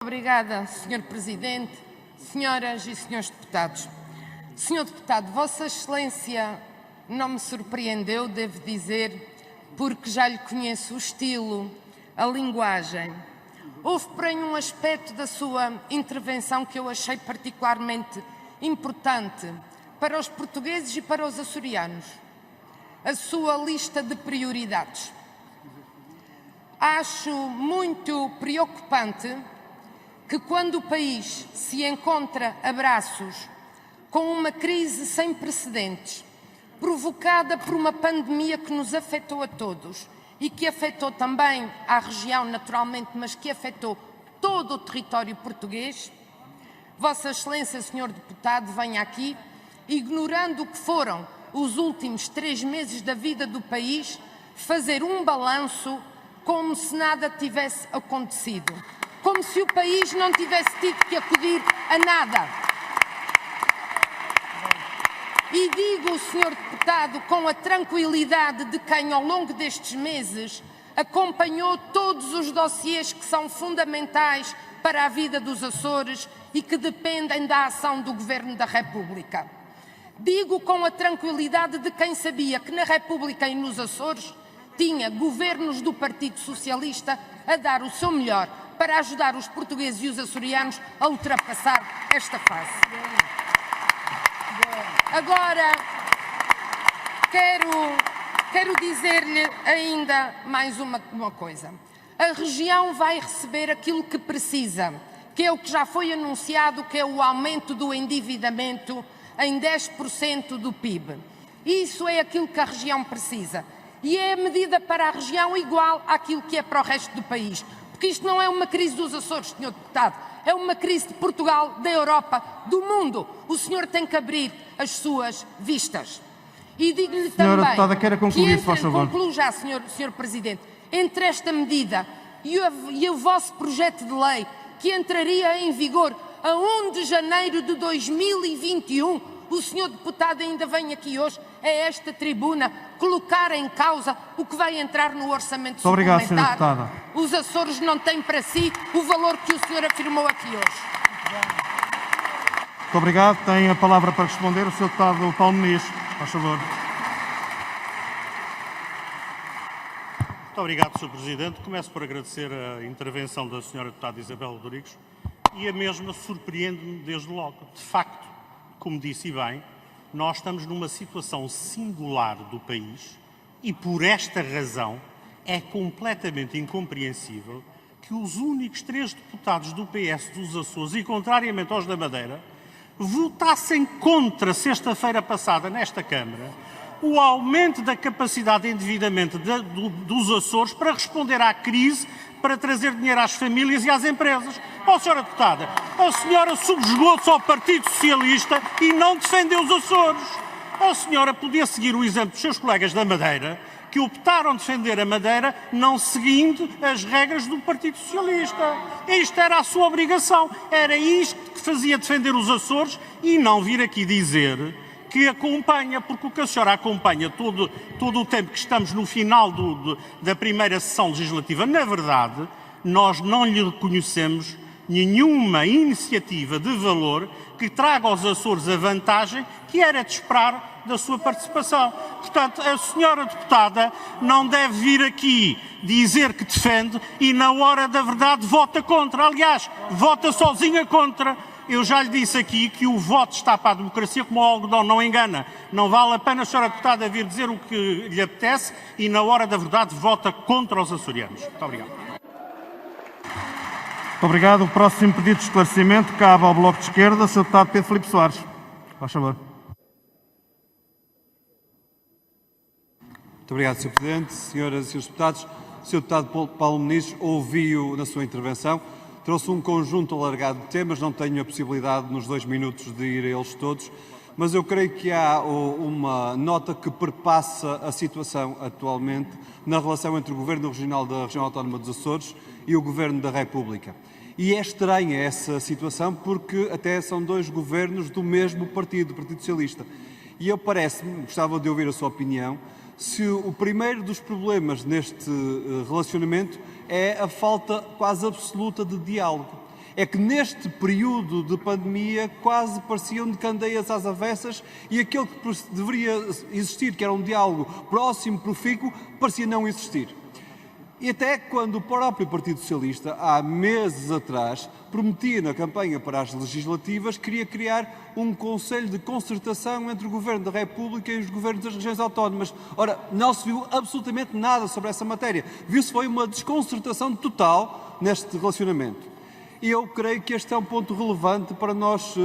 Obrigada, Sr. Presidente, senhoras e senhores deputados. Sr. Deputado, Vossa Excelência não me surpreendeu, devo dizer, porque já lhe conheço o estilo, a linguagem. Houve, porém, um aspecto da sua intervenção que eu achei particularmente importante para os portugueses e para os açorianos. A sua lista de prioridades. Acho muito preocupante que quando o país se encontra a braços com uma crise sem precedentes, provocada por uma pandemia que nos afetou a todos e que afetou também a região naturalmente, mas que afetou todo o território português, Vossa Excelência, Sr. Deputado, venha aqui, ignorando o que foram os últimos 3 meses da vida do país, fazer um balanço como se nada tivesse acontecido, como se o país não tivesse tido que acudir a nada. E digo, Sr. Deputado, com a tranquilidade de quem ao longo destes meses acompanhou todos os dossiês que são fundamentais para a vida dos Açores e que dependem da ação do Governo da República. Digo com a tranquilidade de quem sabia que na República e nos Açores tinha governos do Partido Socialista a dar o seu melhor para ajudar os portugueses e os açorianos a ultrapassar esta fase. Agora, quero dizer-lhe ainda mais uma coisa. A região vai receber aquilo que precisa, que é o que já foi anunciado, que é o aumento do endividamento em 10% do PIB. Isso é aquilo que a região precisa. E é a medida para a região igual àquilo que é para o resto do país. Porque isto não é uma crise dos Açores, Sr. Deputado, é uma crise de Portugal, da Europa, do mundo. O senhor tem que abrir as suas vistas. E digo-lhe também deputada, queira concluir, que faz favor. concluo já, Sr. Presidente, entre esta medida e o vosso projeto de lei, que entraria em vigor a 1 de janeiro de 2021, o senhor deputado ainda vem aqui hoje, a esta tribuna, colocar em causa o que vai entrar no orçamento Obrigado, suplementar. Sra. Deputada. Os Açores não têm para si o valor que o senhor afirmou aqui hoje. Muito obrigado. Tem a palavra para responder o Sr. Deputado Paulo Muniz. Faz favor. Muito obrigado, Sr. Presidente. Começo por agradecer a intervenção da Sra. Deputada Isabel Rodrigues e a mesma surpreende-me desde logo. De facto, como disse bem, nós estamos numa situação singular do país e, por esta razão, é completamente incompreensível que os únicos 3 deputados do PS dos Açores, e contrariamente aos da Madeira, votassem contra, sexta-feira passada, nesta Câmara, o aumento da capacidade de endividamento dos Açores para responder à crise, para trazer dinheiro às famílias e às empresas. Sra. Deputada, a senhora subjugou-se ao Partido Socialista e não defendeu os Açores. A senhora podia seguir o exemplo dos seus colegas da Madeira, que optaram defender a Madeira não seguindo as regras do Partido Socialista. Isto era a sua obrigação. Era isto que fazia defender os Açores e não vir aqui dizer que acompanha, porque o que a senhora acompanha todo o tempo que estamos no final da primeira sessão legislativa, na verdade, nós não lhe reconhecemos nenhuma iniciativa de valor que traga aos Açores a vantagem que era de esperar da sua participação. Portanto, a senhora deputada não deve vir aqui dizer que defende e na hora da verdade vota contra. Aliás, vota sozinha contra. Eu já lhe disse aqui que o voto está para a democracia como o algodão, não engana. Não vale a pena a senhora deputada vir dizer o que lhe apetece e na hora da verdade vota contra os açorianos. Muito obrigado. Muito obrigado. O próximo pedido de esclarecimento cabe ao Bloco de Esquerda, Sr. Deputado Pedro Filipe Soares. Faz favor. Muito obrigado, Sr. Presidente. Senhoras e senhores deputados, o Sr. Deputado Paulo Muniz ouviu na sua intervenção, trouxe um conjunto alargado de temas, não tenho a possibilidade nos 2 minutos de ir a eles todos, mas eu creio que há uma nota que perpassa a situação atualmente na relação entre o Governo Regional da Região Autónoma dos Açores e o Governo da República. E é estranha essa situação porque até são 2 governos do mesmo partido, do Partido Socialista. E eu gostava de ouvir a sua opinião, se o primeiro dos problemas neste relacionamento é a falta quase absoluta de diálogo. é que neste período de pandemia quase pareciam de candeias às avessas e aquele que deveria existir, que era um diálogo próximo, profícuo, parecia não existir. E até quando o próprio Partido Socialista, há meses atrás, prometia na campanha para as legislativas, queria criar um Conselho de Concertação entre o Governo da República e os governos das regiões autónomas. Ora, não se viu absolutamente nada sobre essa matéria. Viu-se foi uma desconcertação total neste relacionamento. E eu creio que este é um ponto relevante para nós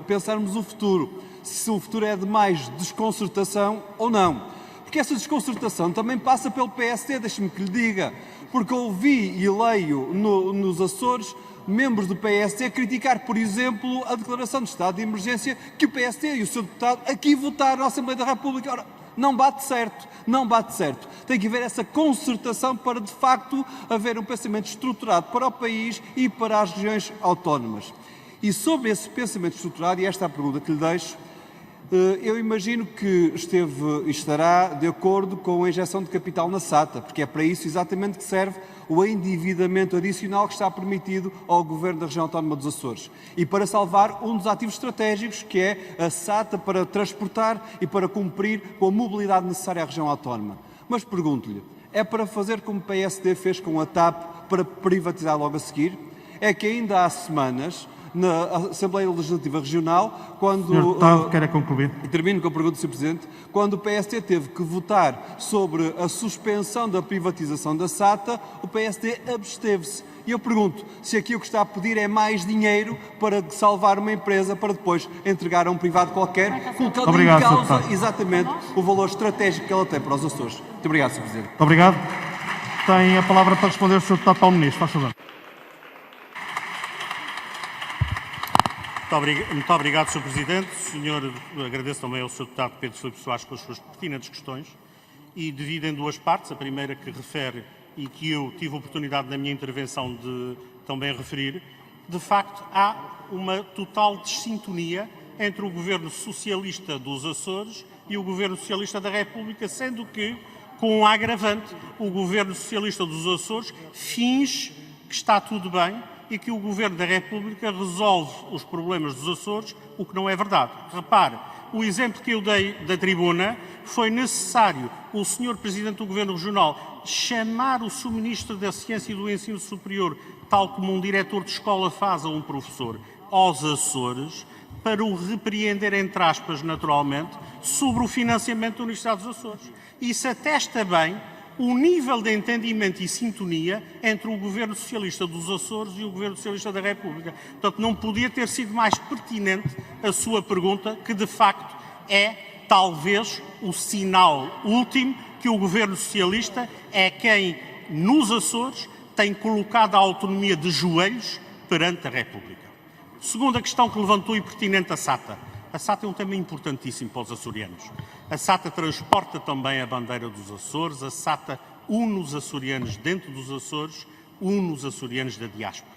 pensarmos o futuro. Se o futuro é de mais desconcertação ou não. Porque essa desconcertação também passa pelo PSD, deixe-me que lhe diga, porque ouvi e leio nos Açores membros do PSD criticar, por exemplo, a declaração de estado de emergência que o PSD e o seu deputado aqui votaram na Assembleia da República. Ora, não bate certo, não bate certo. Tem que haver essa concertação para, de facto, haver um pensamento estruturado para o país e para as regiões autónomas. E sobre esse pensamento estruturado, e esta é a pergunta que lhe deixo, eu imagino que esteve e estará de acordo com a injeção de capital na SATA, porque é para isso exatamente que serve o endividamento adicional que está permitido ao Governo da Região Autónoma dos Açores. E para salvar um dos ativos estratégicos, que é a SATA, para transportar e para cumprir com a mobilidade necessária à região autónoma. Mas pergunto-lhe, é para fazer como o PSD fez com a TAP, para privatizar logo a seguir? É que ainda há semanas, na Assembleia Legislativa Regional, quando... Sr. Deputado, quer concluir? E termino com a pergunta, Sr. Presidente. Quando o PSD teve que votar sobre a suspensão da privatização da SATA, o PSD absteve-se. E eu pergunto se aqui o que está a pedir é mais dinheiro para salvar uma empresa para depois entregar a um privado qualquer, colocando em causa exatamente o valor estratégico que ela tem para os Açores. Muito obrigado, Sr. Presidente. Muito obrigado. Tem a palavra para responder o Sr. Deputado Paulo Muniz. Faz favor. Muito obrigado, Sr. Presidente. Agradeço também ao Sr. Deputado Pedro Filipe Soares pelas suas pertinentes questões e divido em duas partes. A primeira que refere e que eu tive a oportunidade na minha intervenção de também referir. De facto, há uma total dessintonia entre o Governo Socialista dos Açores e o Governo Socialista da República, sendo que, com um agravante, o Governo Socialista dos Açores finge que está tudo bem e que o Governo da República resolve os problemas dos Açores, o que não é verdade. Repare, o exemplo que eu dei da tribuna, foi necessário o Sr. Presidente do Governo Regional chamar o Sr. Ministro da Ciência e do Ensino Superior, tal como um diretor de escola faz a um professor, aos Açores, para o repreender, entre aspas, naturalmente, sobre o financiamento da Universidade dos Açores. Isso atesta bem o nível de entendimento e sintonia entre o Governo Socialista dos Açores e o Governo Socialista da República. Portanto, não podia ter sido mais pertinente a sua pergunta, que de facto é, talvez, o sinal último que o Governo Socialista é quem, nos Açores, tem colocado a autonomia de joelhos perante a República. Segunda questão que levantou e pertinente, a SATA. A SATA é um tema importantíssimo para os açorianos. A SATA transporta também a bandeira dos Açores, a SATA une os açorianos dentro dos Açores, une os açorianos da diáspora.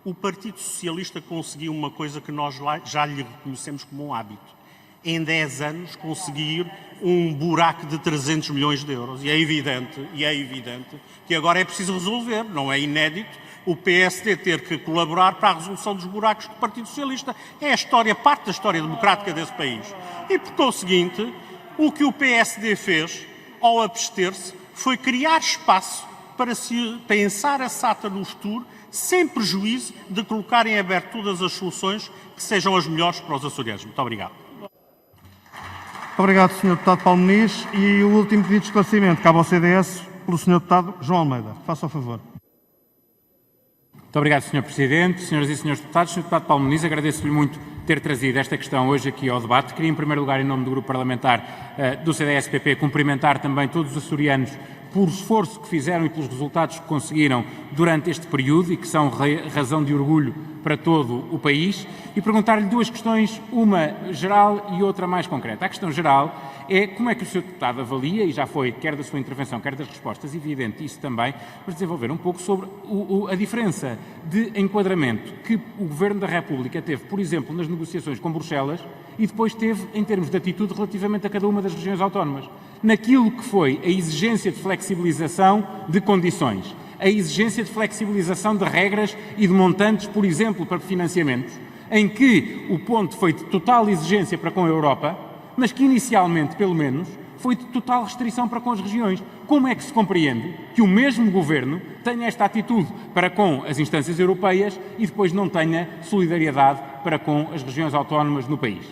O Partido Socialista conseguiu uma coisa que nós já lhe reconhecemos como um hábito. Em 10 anos conseguir um buraco de 300 milhões de euros. E é evidente que agora é preciso resolver, não é inédito o PSD ter que colaborar para a resolução dos buracos do Partido Socialista. É a história, parte da história democrática desse país. E, por conseguinte, o que o PSD fez, ao abster-se, foi criar espaço para se pensar a SATA no futuro, sem prejuízo de colocar em aberto todas as soluções que sejam as melhores para os açorianos. Muito obrigado. Obrigado, Sr. Deputado Paulo Muniz. E o último pedido de esclarecimento cabe ao CDS pelo Sr. Deputado João Almeida. Faça o favor. Muito obrigado, Sr. Presidente. Senhoras e Senhores Deputados, Sr. Deputado Paulo Muniz, agradeço-lhe muito ter trazido esta questão hoje aqui ao debate. Queria, em primeiro lugar, em nome do Grupo Parlamentar do CDS-PP, cumprimentar também todos os açorianos por esforço que fizeram e pelos resultados que conseguiram durante este período e que são razão de orgulho para todo o país, e perguntar-lhe duas questões, uma geral e outra mais concreta. A questão geral é como é que o Sr. Deputado avalia, e já foi, quer da sua intervenção, quer das respostas, evidente isso também, mas desenvolver um pouco sobre a diferença de enquadramento que o Governo da República teve, por exemplo, nas negociações com Bruxelas e depois teve em termos de atitude relativamente a cada uma das regiões autónomas, naquilo que foi a exigência de flexibilização de condições. a exigência de flexibilização de regras e de montantes, por exemplo, para financiamentos, em que o ponto foi de total exigência para com a Europa, mas que inicialmente, pelo menos, foi de total restrição para com as regiões. Como é que se compreende que o mesmo Governo tenha esta atitude para com as instâncias europeias e depois não tenha solidariedade para com as regiões autónomas no país?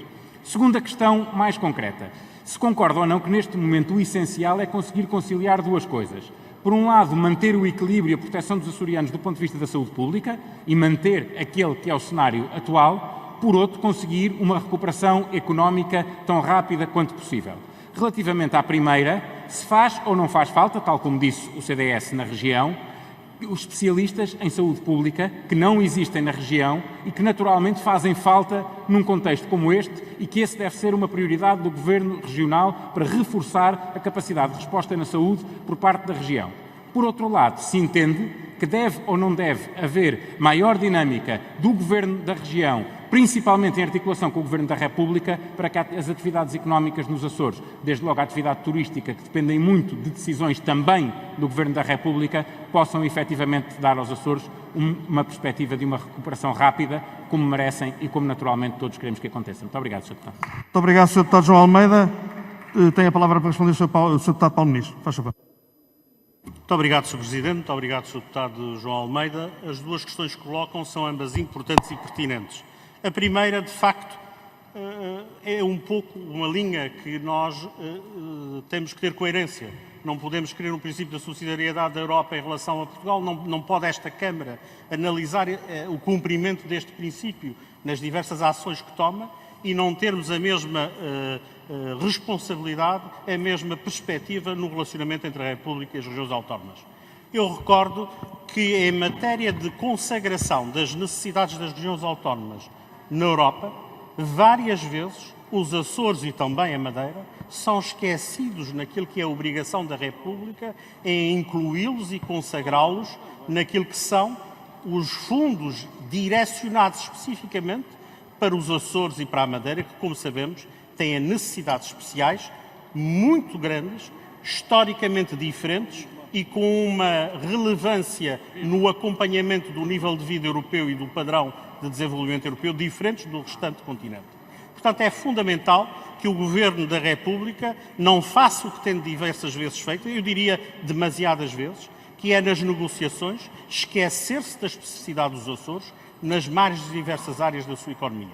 Segunda questão mais concreta. Se concorda ou não que neste momento o essencial é conseguir conciliar duas coisas. Por um lado, manter o equilíbrio e a proteção dos açorianos do ponto de vista da saúde pública e manter aquele que é o cenário atual. Por outro, conseguir uma recuperação económica tão rápida quanto possível. Relativamente à primeira, se faz ou não faz falta, tal como disse o CDS na região, os especialistas em saúde pública que não existem na região e que naturalmente fazem falta num contexto como este e que esse deve ser uma prioridade do Governo regional para reforçar a capacidade de resposta na saúde por parte da região. Por outro lado, se entende que deve ou não deve haver maior dinâmica do Governo da região, principalmente em articulação com o Governo da República, para que as atividades económicas nos Açores, desde logo a atividade turística, que dependem muito de decisões também do Governo da República, possam efetivamente dar aos Açores uma perspectiva de uma recuperação rápida, como merecem e como naturalmente todos queremos que aconteça. Muito obrigado, Sr. Deputado. Muito obrigado, Sr. Deputado João Almeida. Tem a palavra para responder o Sr. Deputado Paulo Muniz. Faz favor. Muito obrigado, Sr. Presidente. Muito obrigado, Sr. Deputado João Almeida. As duas questões que colocam são ambas importantes e pertinentes. A primeira, de facto, é um pouco uma linha que nós temos que ter coerência. Não podemos querer um princípio da subsidiariedade da Europa em relação a Portugal. Não pode esta Câmara analisar o cumprimento deste princípio nas diversas ações que toma e não termos a mesma responsabilidade, a mesma perspectiva no relacionamento entre a República e as regiões autónomas. Eu recordo que, em matéria de consagração das necessidades das regiões autónomas na Europa, várias vezes os Açores e também a Madeira são esquecidos naquilo que é a obrigação da República em incluí-los e consagrá-los naquilo que são os fundos direcionados especificamente para os Açores e para a Madeira, que, como sabemos, têm necessidades especiais muito grandes, historicamente diferentes e com uma relevância no acompanhamento do nível de vida europeu e do padrão de desenvolvimento europeu diferentes do restante continente. Portanto, é fundamental que o Governo da República não faça o que tem diversas vezes feito, eu diria demasiadas vezes, que é nas negociações esquecer-se da especificidade dos Açores nas mais diversas áreas da sua economia.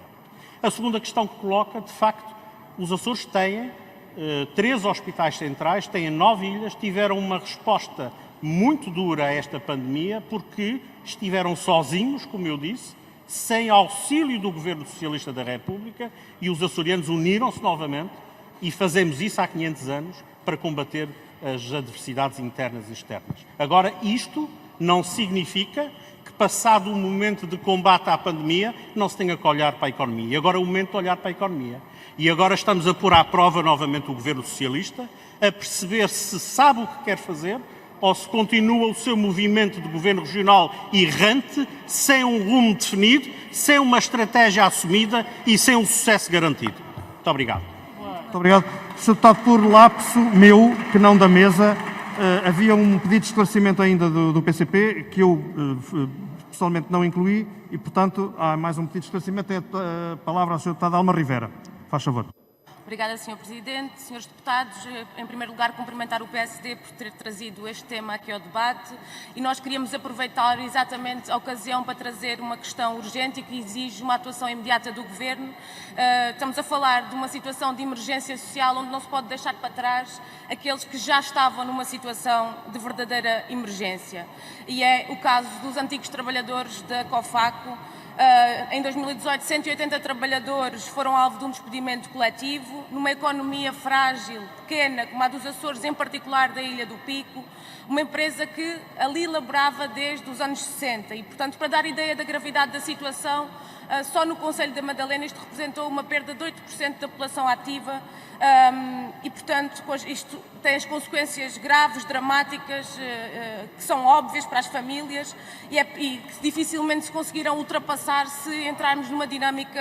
A segunda questão que coloca, de facto, os Açores têm 3 hospitais centrais, têm 9 ilhas, tiveram uma resposta muito dura a esta pandemia porque estiveram sozinhos, como eu disse, sem auxílio do Governo Socialista da República, e os açorianos uniram-se novamente e fazemos isso há 500 anos para combater as adversidades internas e externas. Agora, isto não significa que, passado o momento de combate à pandemia, não se tenha que olhar para a economia. E agora é o momento de olhar para a economia. E agora estamos a pôr à prova novamente o Governo Socialista, a perceber se sabe o que quer fazer ou se continua o seu movimento de governo regional errante, sem um rumo definido, sem uma estratégia assumida e sem um sucesso garantido. Muito obrigado. Muito obrigado. Sr. Deputado, por lapso meu, que não da mesa, havia um pedido de esclarecimento ainda do PCP, que eu pessoalmente não incluí, e, portanto, há mais um pedido de esclarecimento. Tem a palavra ao Sr. Deputado Alma Rivera. Faz favor. Obrigada, Sr. Presidente. Senhores Deputados, em primeiro lugar, cumprimentar o PSD por ter trazido este tema aqui ao debate, e nós queríamos aproveitar exatamente a ocasião para trazer uma questão urgente e que exige uma atuação imediata do Governo. Estamos a falar de uma situação de emergência social onde não se pode deixar para trás aqueles que já estavam numa situação de verdadeira emergência. E é o caso dos antigos trabalhadores da COFACO. Em 2018, 180 trabalhadores foram alvo de um despedimento coletivo, numa economia frágil, pequena, como a dos Açores, em particular da Ilha do Pico, uma empresa que ali laborava desde os anos 60 e, portanto, para dar ideia da gravidade da situação, Só no Conselho da Madalena isto representou uma perda de 8% da população ativa e, portanto, isto tem as consequências graves, dramáticas, que são óbvias para as famílias e que dificilmente se conseguirão ultrapassar se entrarmos numa dinâmica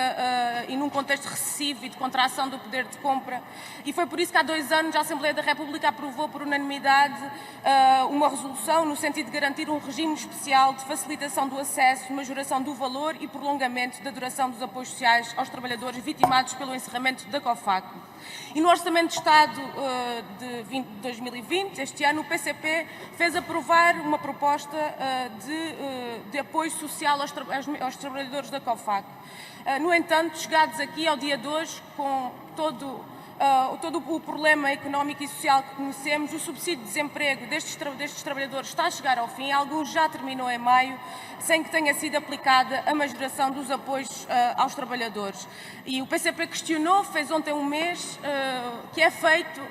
e num contexto recessivo e de contração do poder de compra. E foi por isso que há 2 anos a Assembleia da República aprovou por unanimidade uma resolução no sentido de garantir um regime especial de facilitação do acesso, majoração do valor e prolongamento da duração dos apoios sociais aos trabalhadores vitimados pelo encerramento da COFACO. E no Orçamento de Estado de 2020, este ano, o PCP fez aprovar uma proposta de apoio social aos trabalhadores da COFACO. No entanto, chegados aqui ao dia de hoje, com todo o problema económico e social que conhecemos, o subsídio de desemprego destes trabalhadores está a chegar ao fim, alguns já terminou em maio, sem que tenha sido aplicada a majoração dos apoios aos trabalhadores. E o PCP questionou, fez ontem um mês que é feito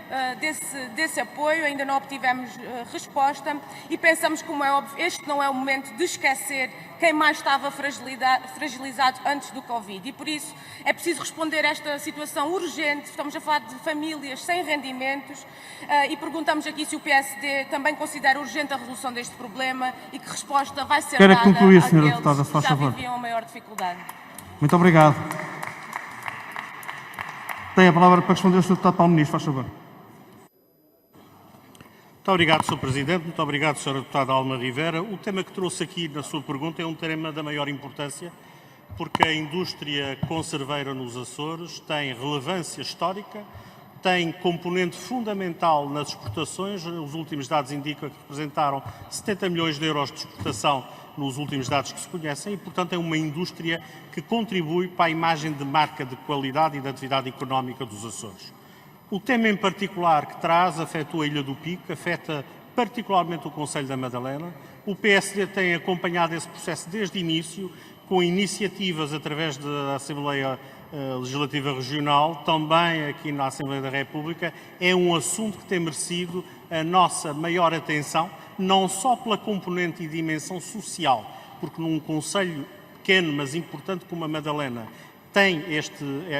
desse apoio, ainda não obtivemos resposta e pensamos, como é óbvio, este não é o momento de esquecer quem mais estava fragilizado antes do Covid. E por isso é preciso responder a esta situação urgente. Estamos a falar de famílias sem rendimentos e perguntamos aqui se o PSD também considera urgente a resolução deste problema e que resposta vai ser dada concluir, Sra. àqueles Deputada, se faz que já favor. viviam a maior dificuldade. Muito obrigado. Tem a palavra para responder o Sr. Deputado Paulo Muniz, faz favor. Muito obrigado, Sr. Presidente. Muito obrigado, Sra. Deputada Alma Rivera. O tema que trouxe aqui na sua pergunta é um tema da maior importância, porque a indústria conserveira nos Açores tem relevância histórica, tem componente fundamental nas exportações. Os últimos dados indicam que representaram 70 milhões de euros de exportação nos últimos dados que se conhecem e, portanto, é uma indústria que contribui para a imagem de marca de qualidade e da atividade económica dos Açores. O tema em particular que traz afetou a Ilha do Pico, afeta particularmente o Conselho da Madalena. O PSD tem acompanhado esse processo desde o início, com iniciativas através da Assembleia Legislativa Regional, também aqui na Assembleia da República. É um assunto que tem merecido a nossa maior atenção, não só pela componente e dimensão social, porque num concelho pequeno, mas importante como a Madalena, tem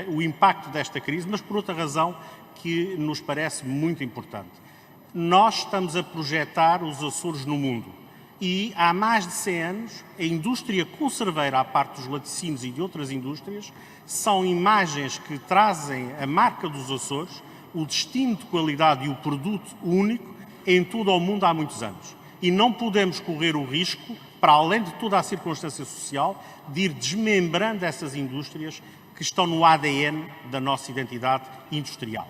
o impacto desta crise, mas por outra razão que nos parece muito importante. Nós estamos a projetar os Açores no mundo e há mais de 100 anos a indústria conserveira, à parte dos laticínios e de outras indústrias, são imagens que trazem a marca dos Açores, o destino de qualidade e o produto único em todo o mundo há muitos anos. E não podemos correr o risco, para além de toda a circunstância social, de ir desmembrando essas indústrias que estão no ADN da nossa identidade industrial.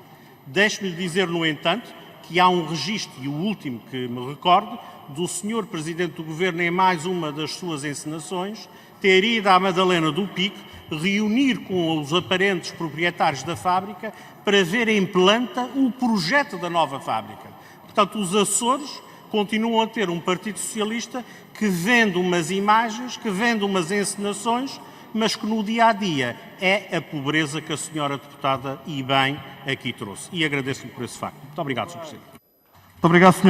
Deixe-me dizer, no entanto, que há um registro, e o último que me recordo, do Sr. Presidente do Governo, em mais uma das suas encenações, ter ido à Madalena do Pico, reunir com os aparentes proprietários da fábrica para ver em planta o projeto da nova fábrica. Portanto, os Açores continuam a ter um Partido Socialista que vende umas imagens, que vende umas encenações, mas que no dia-a-dia é a pobreza que a senhora deputada e bem aqui trouxe. E agradeço-lhe por esse facto. Muito obrigado, Sr. Presidente. Muito obrigado, Sr.